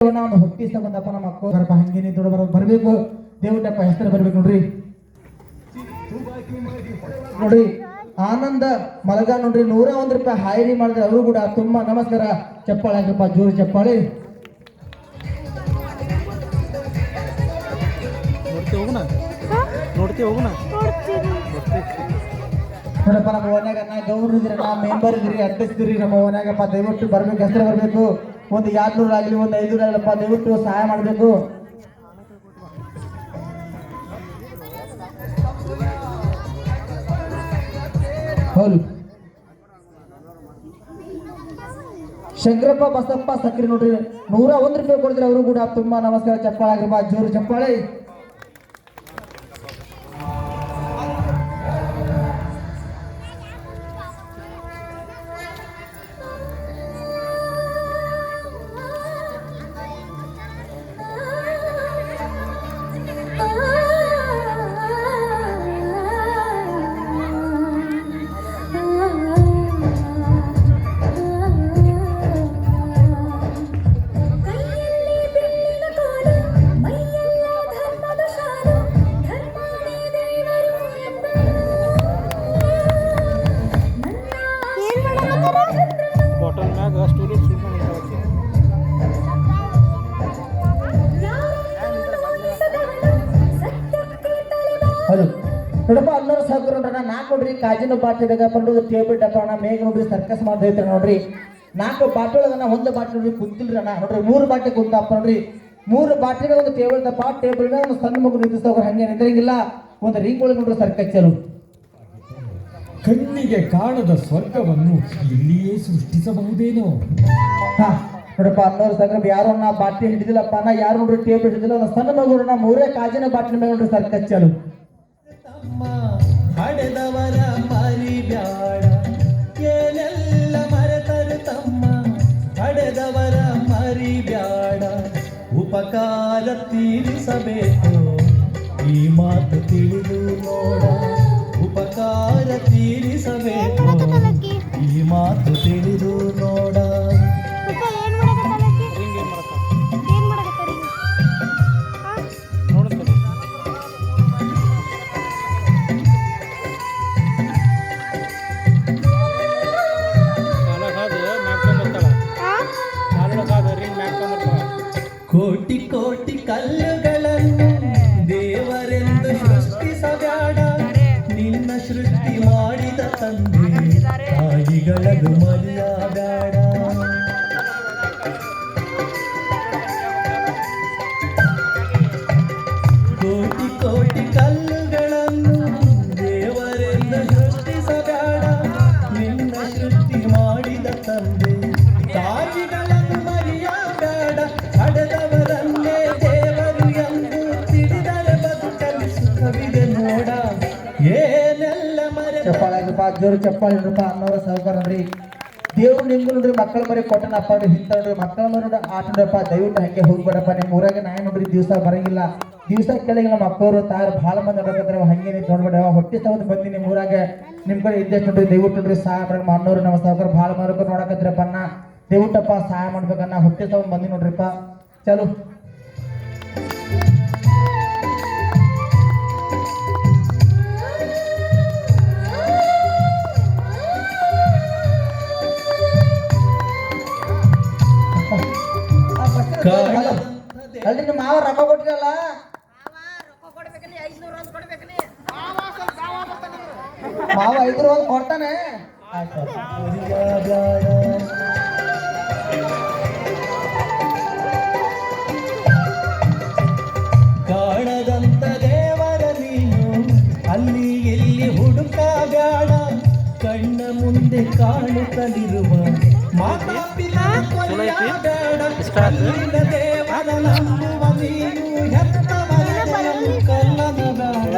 ಒಂದು ಹೊಟ್ಟಿಸ್ತ ಬಂದಪ್ಪ ನಮ್ಮ ಅಕ್ಕ ಬರಪ್ಪ ಹಂಗೇನಿ ದೊಡ್ಡ ಬರಬೇಕು ದೇವಟಪ್ಪ ಹೆಸರು ಬರ್ಬೇಕು ನೋಡ್ರಿ. ನೋಡ್ರಿ ಆನಂದ ಮಲಗ ನೋಡ್ರಿ 101 ರೂಪಾಯಿ ಹಾಯರಿ ಮಾಡಿದ್ರೆ ಅವರು ಕೂಡ ತುಂಬಾ ನಮಸ್ಕಾರ. ಚಪ್ಪಾಳೆ ಹಾಕಪ್ಪ, ಜೋರು ಚಪ್ಪಾಳೆ. ನೋಡಪ್ಪ ನಮ್ಮ ಓನ್ಯಾಗ ನಾ ಗೌಡ್ರು ಇದ್ರಿ, ನಾ ಮೆಂಬರ್ ಇದ್ರಿ, ಅಧ್ಯಕ್ಷರಿ ನಮ್ಮ ಓನ್ಯಾಗಪ್ಪ ದಯವಿಟ್ಟು ಬರ್ಬೇಕು, ಹೆಸರು ಬರ್ಬೇಕು. ಒಂದು 200 ಆಗಲಿ ಒಂದು 500 ಆಗಲಪ್ಪ ದಯವಿಟ್ಟು ಸಹಾಯ ಮಾಡಬೇಕು. ಹೌದು ಶಂಕರಪ್ಪ ಬಸಪ್ಪ ಸಕ್ರಿ ನೋಡ್ರಿ 101 ರೂಪಾಯಿ ಕೊಡಿದ್ರೆ ಅವರು ಕೂಡ ತುಂಬಾ ನಮಸ್ಕಾರ. ಚಪ್ಪಾಳೆ ಆಗಿರಪ್ಪ, ಜೋರು ಚಪ್ಪಾಳೆ. ಹೌದು ನೋಡಪ್ಪ ಎಲ್ಲರೂ ಸಾಕು ನೋಡ್ರಿ. ನಾಲ್ಕು ನೋಡ್ರಿ ಕಾಜಿನ ಬಾಟ್ಲಿದಾಗ ಬಂದು ಟೇಬಲ್ ಡಬ್ಬ ಮೇಘ ನೋಡ್ರಿ ಸರ್ಕಸ್ ಮಾಡ್ದೈತ್ರಿ ನೋಡ್ರಿ. 4 ಬಾಟ್ಲಿ ಒಳಗನ 1 ಬಾಟ್ಲಿ ನೋಡ್ರಿ ಕುಂತಿಲ್ರಿ ಅಣ್ಣ ನೋಡ್ರಿ. 3 ಬಾಟ್ಲಿ ಕುಂತಪ್ಪ ನೋಡ್ರಿ. 3 ಬಾಟ್ಲಿಗೆ ಒಂದು ಟೇಬಲ್ ದಪ್ಪ, ಟೇಬಲ್ ಮೇಲೆ ಒಂದು ಸಣ್ಣ ಮಗು ನಿಂತಿಸ್ತವ್ರು ಹಂಗೆ ನಿಂದ್ರಂಗಿಲ್ಲ. ಒಂದು ರಿಂಗ್ ಒಳಗೆ ನೋಡ್ರಿ ಸರ್ಕಸ್ ಚಲು. ಕಣ್ಣಿಗೆ ಕಾಣದ ಸ್ವರ್ಗವನ್ನು ಇಲ್ಲಿಯೇ ಸೃಷ್ಟಿಸಬಹುದೇನೋ. ಹಾ ನೋಡಪ್ಪ ಅನ್ನೋರು ಸಾಕ್ರ ಯಾರು ನಾ ಬಾಟ್ಲಿ ಹಿಡಿದಿಲ್ಲಪ್ಪ ನಾ ಯಾರು ನೋಡ್ರಿ ಟೇಬಲ್ ಹಿಡಿದಿಲ್ಲ. ಒಂದು ಸಣ್ಣ ಮಗು ನಾ 3 ಕಾಜಿನ ಬಾಟ್ಲಿ ಮೇಲೆ ನೋಡ್ರಿ ಸರ್ಕಸ್ ಚಲು. ಹಡೆದವರ ಮರಿಬ್ಯಾಡ ಏನೆಲ್ಲ ಮರೆತರು ತಮ್ಮ, ಹಡೆದವರ ಮರಿಬ್ಯಾಡ ಉಪಕಾರ ತೀರಿಸಬೇಕು. ಈ ಮಾತು ತಿಳಿದು ನೋಡ, ಉಪಕಾರ ತೀರಿಸಬೇಕು. ಈ ಮಾತು ತಿಳಿದು ನೋಡ. ಕೋಟಿ ಕೋಟಿ ಕಲ್ಲುಗಳನ್ನು ದೇವರೆಂದು ಸೃಷ್ಟಿಸಬೇಡ, ನಿನ್ನ ಸೃಷ್ಟಿ ಮಾಡಿದ ತಂದೆ ತಾಯಿಗಳದು ಮರೆಯಬೇಡ. ಕೋಟಿ ಕೋಟಿ ಕಲ್ಲುಗಳನ್ನು ದೇವರೆಂದು ಸೃಷ್ಟಿಸಬೇಡ, ನಿನ್ನ ಸೃಷ್ಟಿ ಮಾಡಿದ ತಂದೆ ತಾಯಿಗಳನ್ನು ಮರೆಯಬೇಡ. ಹಡೆದವರನ್ನೇ ದೇವರು ಎಂದು ತಿಳಿದರೆ ಬದುಕಲು ಸುಖವಿದೆ ನೋಡ. ಏನೆಲ್ಲ ಮರೆ ಚಪ್ಪಾಳಾಗಪ್ಪ, ಜೋರು ಚಪ್ಪಾಳಿ ನೋಡ್ರಪ್ಪ. ಅನ್ನೋರ ಸಹಕಾರ ನೋಡ್ರಿ. ದೇವ್ರು ನಿಮ್ಗೂ ನೋಡ್ರಿ ಮಕ್ಕಳ ಮರಿ ಕೊಟ್ಟನಪ್ಪ ನೋಡ್ರಿ. ಇಂಥ ನೋಡ್ರಿ ಮಕ್ಕಳ ಮರಿ ನೋಡ್ರಿ ಆಟ ನೋಡ್ರಪ್ಪ. ದಯವಿಟ್ಟು ಹಂಗೆ ಹೋಗ್ಬೇಡಪ್ಪ. ನಿಮ್ಮ ಊರಾಗ ನಾಯಿ ನೋಡ್ರಿ ದಿವಸ ಬರಂಗಿಲ್ಲ, ದಿವಸ ಕೆಳಗಿಲ್ಲ. ಮಕ್ಕಳು ತಾರು ಭಾಳ ಮಂದಿ ನೋಡಕತ್ತಾರೆ, ಹಂಗೆ ನೀವು ನೋಡ್ಬೇಡ. ಹೊಟ್ಟೆ ಸವತ್ತು ಬಂದು ನಿಮ್ಮ ಊರಾಗ ನಿಮ್ಮ ಕಡೆ ಇದ್ದಷ್ಟು ನೋಡ್ರಿ ದಯವಿಟ್ಟು ನೋಡ್ರಿ ಸಹಾಯ ಮಾಡಿ. ಅನ್ನೋರು ನಮ್ಮ ಸಹಕಾರ ಭಾಳ ಮಾರ್ಕ ನೋಡಕತ್ತೀರಪ್ಪ ಅನ್ನ ದಯವಿಟ್ಟಪ್ಪ ಸಹಾಯ ಮಾಡ್ಬೇಕನ್ನ. ಹೊಟ್ಟೆ ಸವತ್ತು ಬಂದು ನೋಡ್ರಿಪ್ಪ ಚಲು. ಅಲ್ರಿ ನಿಮ್ಮ ಮಾವ ರೊಕ್ಕ ಕೊಟ್ಟಿರಲ್ಲ, ಮಾವ 5 ಕೊಡ್ತಾನೆ. ಕಾಣದಂತ ದೇವರ ನೀನು ಅಲ್ಲಿ ಎಲ್ಲಿ ಹುಡುಕಬೇಡ, ಕಣ್ಣ ಮುಂದೆ ಕಾಣುತ್ತಲಿರುವ ಮಾತಾಪಿತ ಕೊಲ್ಲಬೇಡ. ಅಲ್ಲಿನ ದೇವರ ನಂಬುವ ನೀನು ಹೆತ್ತವರನ್ನು ಕಲ್ಲನಬೇಡ.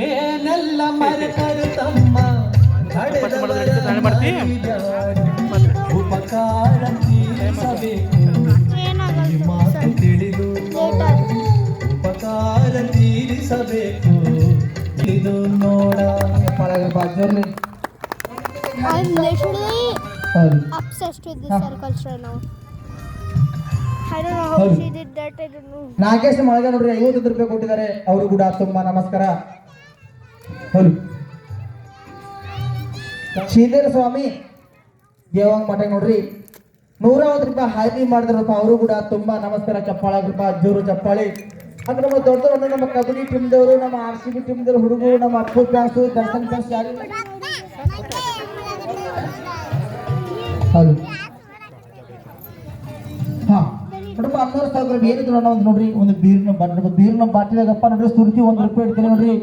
ಏನೆಲ್ಲ ಮರೆತರು ತಮ್ಮ, ಹಡೆದವರ ಉಪಕಾರ ತೀರಿಸಬೇಕು. ಈ ಮಾತು ತಿಳಿದು ಉಪಕಾರ ತೀರಿಸಬೇಕು. ಇದು ನೋಡ. I'm literally obsessed with this circle right now. I don't know how ಹೌದು. she did that. I don't know. Nagesh ಮಳಗ ನೋಡ್ರಿ 50 ರೂಪಾಯಿ ಕೊಟ್ಟಿದ್ದಾರೆ ಅವರು ಕೂಡ ತುಂಬಾ ನಮಸ್ಕಾರ. ಹೌದು. ಶ್ರೀಧರ ಸ್ವಾಮಿ ದೇವಂಗ ಮಠ ನೋಡ್ರಿ 150 ರೂಪಾಯಿ ಹಾದಿ ಮಾಡಿದ್ರಪ್ಪ ಅವರು ಕೂಡ ತುಂಬಾ ನಮಸ್ಕಾರ. ಚಪ್ಪಾಳಾಗ್ರಪ್ಪ ಜೋರು ಚಪ್ಪಾಳಿ. ಅಂದ್ರೆ ನಮ್ಮ ದೊಡ್ಡವರು ನಮ್ಮ ಕಬಡ್ಡಿ ಟೀಮ್ದವರು, ನಮ್ಮ RCB ಟೀಮ್ದವ್ರು ಹುಡುಗರು, ನಮ್ಮ ಅಪ್ಪು ಫ್ಯಾನ್ಸು, ದರ್ಶನ್ ಫ್ಯಾನ್ಸ್ ಯಾರು ಹೌದು. ಹಾ ನೋಡಪ್ಪ 100,000 ಏನಿದ್ರು ಒಂದು ನೋಡ್ರಿ ಒಂದು ಬೀರಿನ ಬಾಟಿದಾಗಪ್ಪ ನೋಡ್ರಿ ಸುರ್ಜಿ 1 ರೂಪಾಯಿ ಇಡ್ತೀನಿ ನೋಡ್ರಿ.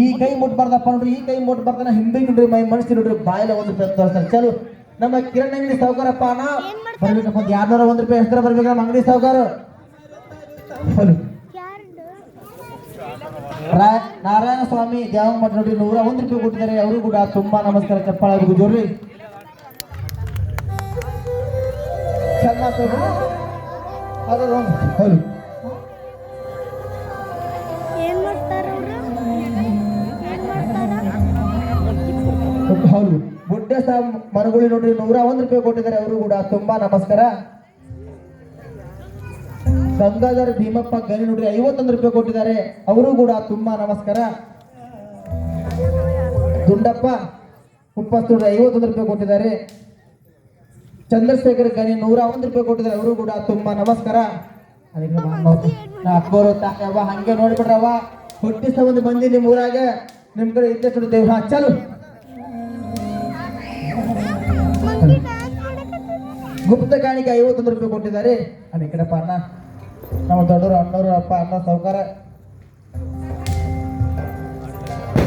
ಈ ಕೈ ಮುಟ್ಬಾರ್ದಪ್ಪ ನೋಡ್ರಿ, ಈ ಕೈ ಮುಟ್ಬಾರ್ದನ ಹಿಂದೆ ನೋಡ್ರಿ ಮೈ ಮನಸ್ಸಿ ನೋಡ್ರಿ ಬಾಯಿಲ 1 ರೂಪಾಯಿ ತೋರಿಸ್ತಾರೆ. ಚಲೋ ನಮ್ಮ ಕಿರಣ್ ಅಂಗಡಿ ಸಾವುಕಾರಪ್ಪ ಅಣ್ಣ ಬರ್ಬೇಕಪ್ಪ 201 ರೂಪಾಯಿ ಹೆಸರು ಬರ್ಬೇಕು ನಮ್ಮ ಅಂಗಡಿ ಸಾವುಕಾರ. ಹೌದು. ನಾರಾಯಣ ಸ್ವಾಮಿ ದೇವಂಗ ಮಠ ನೋಡ್ರಿ 101 ರೂಪಾಯಿ ಕೊಟ್ಟಿದ್ದಾರೆ ಅವರು ಕೂಡ ತುಂಬಾ ನಮಸ್ಕಾರ. ಚಪ್ಪಾಳ ಜೋರ್ರಿ ಚೆನ್ನಾಗಿ ಹೌದು. ಏನ್ ಮಾಡ್ತಾರ ಹೌದು. ಗುಡ್ಡ ಮರಗುಳಿ ನೋಡ್ರಿ 101 ರೂಪಾಯಿ ಕೊಟ್ಟಿದ್ದಾರೆ ಅವರು ಕೂಡ ತುಂಬಾ ನಮಸ್ಕಾರ. ಗಂಗಾಧರ್ ಭೀಮಪ್ಪ ಗಣಿ ನೋಡ್ರಿ 51 ರೂಪಾಯಿ ಕೊಟ್ಟಿದ್ದಾರೆ ಅವರು ಕೂಡ ತುಂಬಾ ನಮಸ್ಕಾರ. ದುಂಡಪ್ಪ ಉಪ್ಪತ್ತು 51 ರೂಪಾಯಿ ಕೊಟ್ಟಿದ್ದಾರೆ. ಚಂದ್ರಶೇಖರ್ ಗಣಿ 101 ರೂಪಾಯಿ ಕೊಟ್ಟಿದ್ದಾರೆ ಅವರು ಕೂಡ ತುಂಬಾ ನಮಸ್ಕಾರ. ಅಕ್ಕೋರು ತಾಯವ್ವ ಹಂಗೆ ನೋಡ್ಬಿಡ್ರವ್ವ ಹುಟ್ಟಿ ಸಂಬಂಧ ಬಂದಿ ನಿಮ್ಮ ಊರಾಗ ನಿಮ್ ಕಡೆ ಇದ್ದ ದೇವ್ ಚಲು. ಗುಪ್ತ ಕಾಣಿಕೆ 51 ರೂಪಾಯಿ ಕೊಟ್ಟಿದ್ದಾರೆ. ಅಣ್ಣ ಈ ಕಡೆಪ್ಪ ಅಣ್ಣ ನಮ್ಮ ದೊಡ್ಡವರು ಅಣ್ಣವರು ಅಪ್ಪ ಅಣ್ಣ ಸಾವುಕಾರ